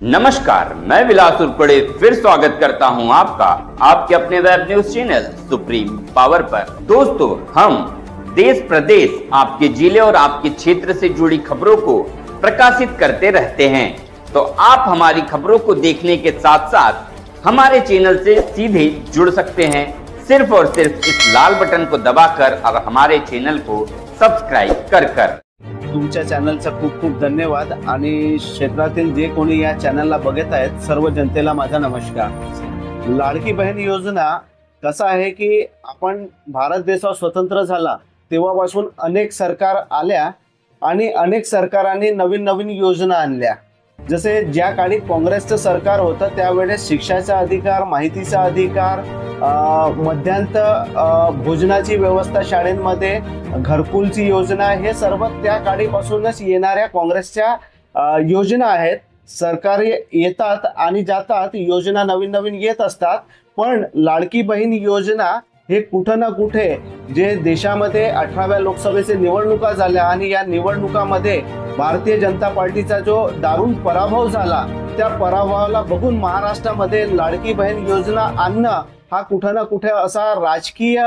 नमस्कार, मैं विलास उर्पड़े फिर स्वागत करता हूं आपका आपके अपने web news channel supreme power पर। दोस्तों, हम देश प्रदेश, आपके जिले और आपके क्षेत्र से जुड़ी खबरों को प्रकाशित करते रहते हैं। तो आप हमारी खबरों को देखने के साथ साथ हमारे चैनल से सीधे जुड़ सकते हैं, सिर्फ और सिर्फ इस लाल बटन को दबाकर और हमारे चैनल को सब्सक्राइब कर। तुमच्या चॅनलचा खूप खूप धन्यवाद आणि क्षेत्रातील जे कोणी या चॅनलला बघत आहेत सर्व जनतेला माझा नमस्कार। लाडकी बहीण योजना कसा आहे की आपण भारत देश स्वतंत्र झाला तेव्हापासून अनेक सरकार आल्या आणि अनेक सरकारांनी नवीन नवीन योजना आणल्या। जसे ज्या काळी काँग्रेसचं सरकार होतं त्यावेळेस शिक्षाचा अधिकार, माहितीचा अधिकार, मध्यान्ह भोजनाची व्यवस्था शाळेमध्ये, घरकुलची योजना, हे सर्व त्या काळीपासूनच येणाऱ्या काँग्रेसच्या योजना आहेत। सरकार येतात आणि जातात, योजना नवीन नवीन येत असतात, पण लाडकी बहीण योजना हे कुठं ना कुठे जे देशामध्ये 18व्या लोकसभेचे निवडणुका झाल्या आणि या निवडणुकामध्ये भारतीय जनता पार्टीचा जो दारुण पराभव झाला त्या पराभवाला बघून महाराष्ट्रामध्ये लाडकी बहीण योजना आणणं हा कुठं ना कुठे असा राजकीय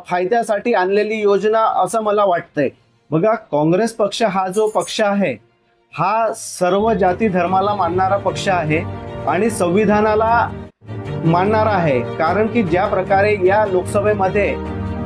फायद्यासाठी आणलेली योजना असं मला वाटतंय। बघा, काँग्रेस पक्ष हा जो पक्ष आहे हा सर्व जाती धर्माला मानणारा पक्ष आहे आणि संविधानाला मानणारा आहे। कारण की ज्या प्रकारे या लोकसभेमध्ये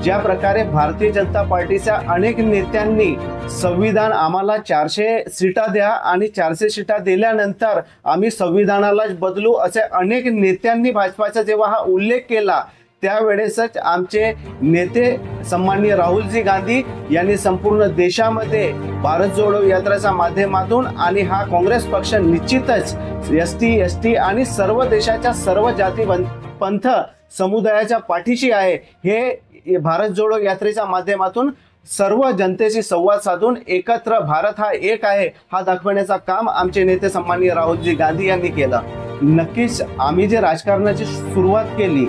ज्या प्रकारे भारतीय जनता पार्टीच्या अनेक नेत्यांनी संविधान आम्हाला 400 सीटा द्या आणि 400 सीटा दिल्यानंतर आम्ही संविधानालाच बदलू असे अनेक नेत्यांनी भाजपाचा जेव्हा हा उल्लेख केला त्यावेळेसच आमचे नेते सन्माननीय राहुलजी गांधी यांनी संपूर्ण देशामध्ये भारत जोडो यात्रेच्या माध्यमातून आणि हा काँग्रेस पक्ष निश्चितच एसटी आणि सर्व देशाच्या सर्व जाती पंथ समुदायाच्या पाठीशी आहे हे भारत जोडो यात्रेच्या माध्यमातून सर्व जनतेशी संवाद साधून एकत्र भारत हा एक आहे हा दाखवण्याचा काम आमचे नेते सन्माननीय राहुलजी गांधी यांनी केलं। नक्कीच आम्ही जे राजकारणाची सुरुवात केली,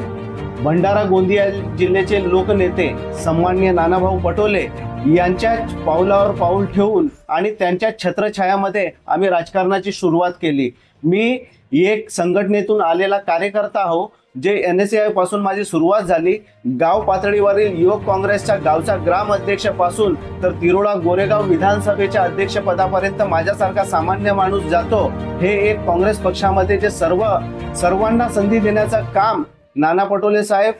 भंडारा गोंदिया जिल्ह्याचे लोकनेते सन्माननीय नानाभाऊ पटोले यांच्या पावलावर पाऊल ठेवून आणि त्यांच्या छत्रछायामध्ये आम्ही राजकारणाची सुरुवात केली। मी एक संघटनेतून आलेला कार्यकर्ता आहो, जे NSAI पासून माझी सुरुवात झाली। गाव पातळीवरील युवक काँग्रेसच्या गावच्या ग्राम अध्यक्षापासून तर तिरोडा गोरेगाव विधानसभेच्या अध्यक्षपदापर्यंत माझ्यासारखा सामान्य माणूस जातो। हे एक काँग्रेस पक्षामध्ये जे सर्वांना संधी देण्याचं काम नाना पटोले साहेब,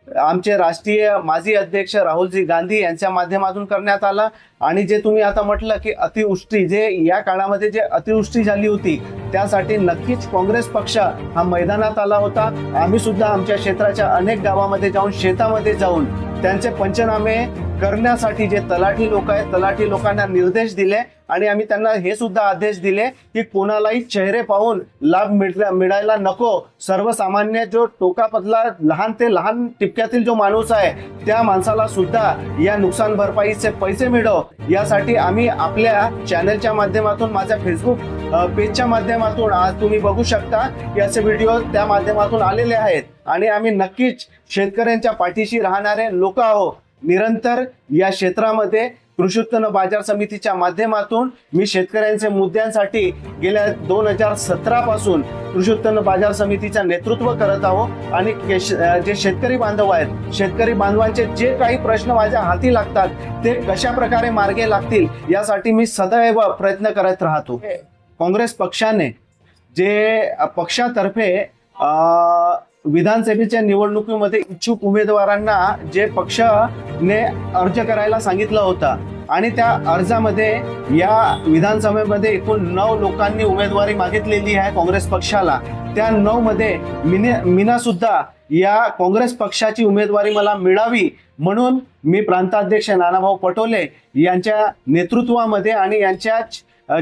आमचे राष्ट्रीय माजी अध्यक्ष राहुलजी गांधी यांच्या माध्यमातून करण्यात आला। आणि जे तुम्ही आता म्हटलं की अतिवृष्टी, जे या काळामध्ये जे अतिवृष्टी झाली होती त्यासाठी नक्कीच काँग्रेस पक्ष हा मैदानात आला होता। आम्ही सुद्धा आमच्या क्षेत्राच्या अनेक गावामध्ये जाऊन, शेतामध्ये जाऊन त्यांचे पंचनामे करण्यासाठी जे तलाठी लोक आहेत तलाठी लोकांना निर्देश दिले आणि आम्ही त्यांना हे सुद्धा आदेश दिले की कोणालाही चेहरे पाहून लाभ मिळायला नको। सर्वसामान्य जो टोकापदला लहान ते लहान टिपक्यातील जो माणूस आहे त्या माणसाला सुद्धा या नुकसान भरपाईचे पैसे मिळो यासाठी आम्ही आपल्या चॅनलच्या माध्यमातून, माझ्या फेसबुक पेजच्या माध्यमातून आज तुम्ही बघू शकता की असे व्हिडिओ त्या माध्यमातून आलेले आहेत आणि आम्ही नक्कीच शेतकऱ्यांच्या पाठीशी राहणारे लोक आहोत। निरंतर या क्षेत्रामध्ये कृषी उत्पन्न बाजार समितीच्या माध्यमातून मी शेतकऱ्यांच्या मुद्द्यांसाठी गेल्या 2017 पासून कृषी उत्पन्न बाजार समितीचं नेतृत्व करत आहोत आणि जे शेतकरी बांधव आहेत, शेतकरी बांधवांचे जे काही प्रश्न माझ्या हाती लागतात ते कशा प्रकारे मार्गी लागतील यासाठी मी सदैव प्रयत्न करत राहतो। काँग्रेस पक्षाने जे पक्षातर्फे विधानसभेच्या निवडणुकीमध्ये इच्छुक उमेदवारांना जे पक्षाने अर्ज करायला सांगितलं होतं आणि त्या अर्जामध्ये या विधानसभेमध्ये एकूण 9 लोकांनी उमेदवारी मागितलेली आहे काँग्रेस पक्षाला। त्या 9 मध्ये मीना सुद्धा या काँग्रेस पक्षाची उमेदवारी मला मिळावी म्हणून मी प्रांताध्यक्ष नानाभाऊ पटोले यांच्या नेतृत्वामध्ये आणि यांच्या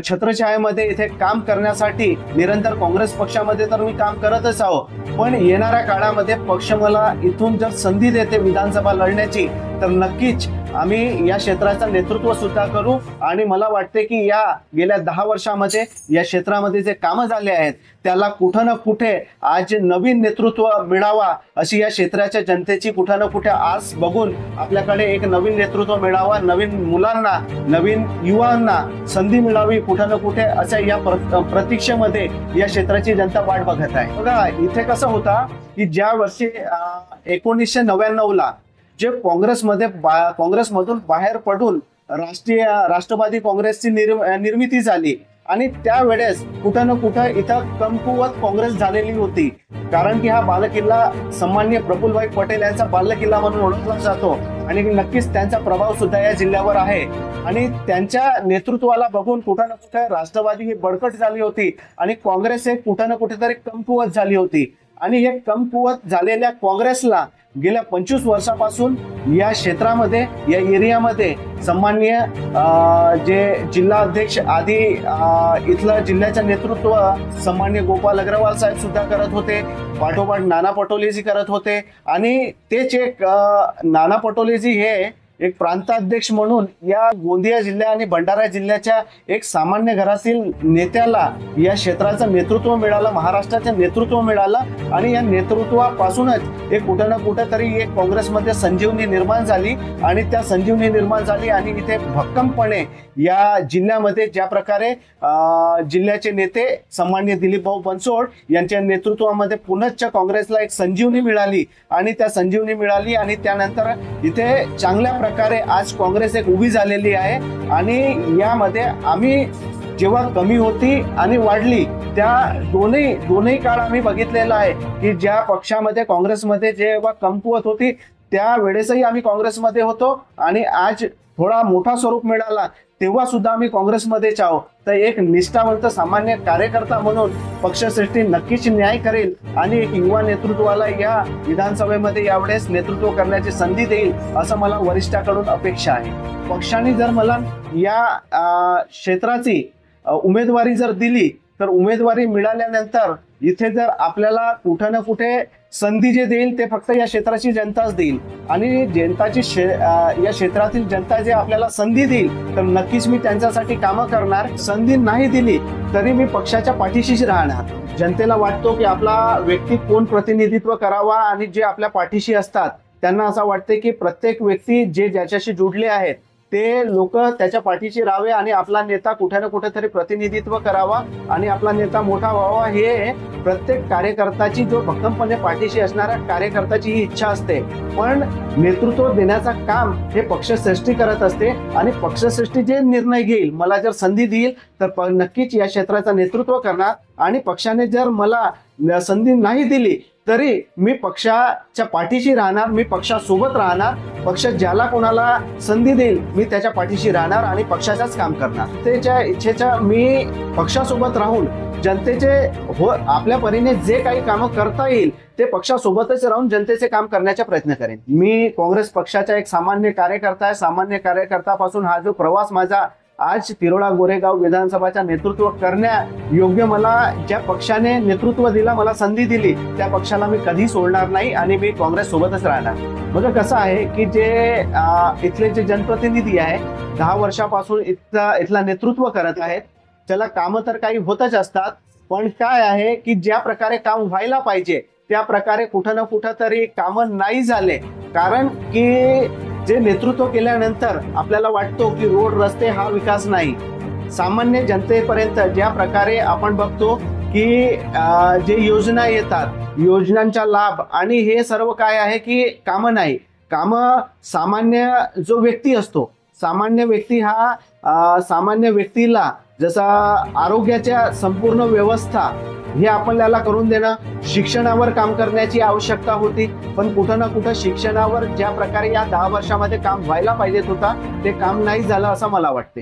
छत्रछायेमध्ये इथे काम करण्यासाठी निरंतर काँग्रेस पक्षामध्ये तर मी काम करतच आहो, पण येणाऱ्या काळामध्ये पक्ष मला इथून जर संधी देते विधानसभा लढण्याची तर नक्कीच आम्ही या क्षेत्राचं नेतृत्व सुद्धा करू आणि मला वाटते की या गेल्या 10 वर्षामध्ये या क्षेत्रामध्ये जे कामं झाले आहेत त्याला कुठं ना कुठे आज नवीन नेतृत्व मिळावा अशी या क्षेत्राच्या जनतेची कुठं ना कुठे आस बघून आपल्याकडे एक नवीन नेतृत्व मिळावा, नवीन मुलांना, नवीन युवांना संधी मिळावी कुठं ना कुठे अशा या प्रतीक्षेमध्ये या क्षेत्राची जनता वाट बघत आहे। बघा इथे कसं होता की ज्या वर्षी 1999ला जे काँग्रेसमधून बाहेर पडून राष्ट्रवादी काँग्रेसची निर्मिती झाली आणि त्यावेळेस कुठं ना कुठं इथं कमकुवत काँग्रेस झालेली होती, कारण की हा बालेकिल्ला सन्माननीय प्रफुल्लभाई पटेल यांचा बालेकिल्ला म्हणून ओळखला जातो आणि नक्कीच त्यांचा प्रभाव सुद्धा या जिल्ह्यावर आहे आणि त्यांच्या नेतृत्वाला बघून कुठं ना कुठे राष्ट्रवादी ही बळकट झाली होती आणि काँग्रेस हे कुठं ना कुठेतरी कमकुवत झाली होती आणि हे कमकुवत झालेल्या काँग्रेसला गेल्या 25 वर्षापासून या क्षेत्रामध्ये या एरियामध्ये सन्माननीय जे जिल्हा अध्यक्ष आधी इथलं जिल्ह्याचं नेतृत्व सन्माननीय गोपाल अग्रवाल साहेब सुद्धा करत होते, पाठोपाठ नाना पटोलेजी करत होते आणि तेच एक नाना पटोलेजी हे एक प्रांताध्यक्ष म्हणून या गोंदिया जिल्हा आणि भंडारा जिल्ह्याच्या एक सामान्य घरातील नेत्याला या क्षेत्राचं नेतृत्व मिळालं, महाराष्ट्राचं नेतृत्व मिळालं आणि या नेतृत्वापासूनच एक कुठं ना कुठं तरी एक काँग्रेसमध्ये संजीवनी निर्माण झाली आणि त्या संजीवनी निर्माण झाली आणि इथे भक्कमपणे या जिल्ह्यामध्ये ज्या प्रकारे जिल्ह्याचे नेते सन्माननीय दिलीप भाऊ बनसोड यांच्या नेतृत्वामध्ये पुनश्च काँग्रेसला एक संजीवनी मिळाली आणि त्या संजीवनी मिळाली आणि त्यानंतर इथे चांगल्या प्रकारे आज काँग्रेस एक उभी झालेली आहे आणि यामध्ये आम्ही जेव्हा कमी होती आणि वाढली त्या दोन्ही काळ आम्ही बघितलेला आहे की ज्या पक्षामध्ये काँग्रेसमध्ये जेव्हा कमकुवत होती त्या वेळेसही आम्ही काँग्रेसमध्ये होतो आणि आज थोडा मोठा स्वरूप मिळाला तेव्हा सुद्धा आम्ही काँग्रेसमध्येच आहोत। तर एक निष्ठावंत सामान्य कार्यकर्ता म्हणून पक्षश्रेष्ठी नक्कीच न्याय करेल आणि एक युवा नेतृत्वाला या विधानसभेमध्ये यावेळेस नेतृत्व करण्याची संधी देईल असं मला वरिष्ठाकडून अपेक्षा आहे। पक्षाने जर मला या क्षेत्राची उमेदवारी जर दिली तर उमेदवारी मिळाल्यानंतर इथे जर आपल्याला कुठे ना कुठे संधी जे देईल ते फक्त या क्षेत्राची जनताच देईल आणि जनताची या क्षेत्रातील जनता जे आपल्याला संधी देईल तर नक्कीच मी त्यांच्यासाठी कामं करणार। संधी नाही दिली तरी मी पक्षाच्या पाठीशीच राहणार। जनतेला वाटतो की आपला व्यक्ती कोण प्रतिनिधित्व करावा आणि जे आपल्या पाठीशी असतात त्यांना असं वाटते की प्रत्येक व्यक्ती जे ज्याच्याशी जुडले आहेत ते लोक त्याच्या पाठीशी राहावे आणि आपला नेता कुठे ना कुठेतरी प्रतिनिधित्व करावा आणि आपला नेता मोठा व्हावा हे प्रत्येक कार्यकर्त्याची जो भक्कमपणे पाठीशी असणाऱ्या कार्यकर्त्याची ही इच्छा असते। पण नेतृत्व देण्याचा काम हे पक्षश्रेष्ठी करत असते आणि पक्षश्रेष्ठी जे निर्णय घेईल मला जर संधी देईल तर नक्कीच या क्षेत्राचं नेतृत्व करणार आणि पक्षाने जर मला संधी नाही दिली तरी मी पक्षाच्या पाठीशी राहणार, मी पक्षासोबत राहणार। पक्ष ज्याला कोणाला संधी देईल मी त्याच्या पाठीशी राहणार आणि पक्षाचंच काम करणार। त्याच्या इच्छेच्या मी पक्षासोबत राहून जनतेचे आपल्या परीने जे काही कामं करता येईल ते पक्षासोबतच राहून जनतेचे काम करण्याचा प्रयत्न करेन। मी काँग्रेस पक्षाचा एक सामान्य कार्यकर्ता आहे। सामान्य कार्यकर्त्यापासून हा जो प्रवास माझा आज तिरोडा गोरेगाव विधानसभाचा नेतृत्व करण्या योग्य मला ज्या पक्षाने नेतृत्व दिला, मला संधी दिली त्या पक्षाला मी कधी सोडणार नाही आणि मी काँग्रेस सोबतच राहणार। म्हणजे कसं आहे की जे इथले जे जनप्रतिनिधी आहे 10 वर्षापासून इथला नेतृत्व करत आहेत त्याला कामं तर काही होतच असतात, पण काय आहे की ज्या प्रकारे काम व्हायला पाहिजे त्या प्रकारे कुठं ना कुठं तरी कामं नाही झाले। कारण की जे नेतृत्व केल्यानंतर आपल्याला वाटतो की रोड रस्ते हा विकास नाही, सामान्य जनतेपर्यंत ज्या प्रकारे आपण बघतो की जे योजना येतात योजनांचा लाभ आणि हे सर्व काय आहे की कामं नाही, कामं सामान्य जो व्यक्ती असतो, सामान्य व्यक्ती हा सामान्य व्यक्तीला जसा आरोग्याच्या संपूर्ण व्यवस्था हे आपल्याला करून देणं, शिक्षणावर काम करण्याची आवश्यकता होती पण कुठं ना कुठं शिक्षणावर ज्या प्रकारे या 10 वर्षामध्ये काम व्हायला पाहिजे होता ते काम नाही झालं असं मला वाटते।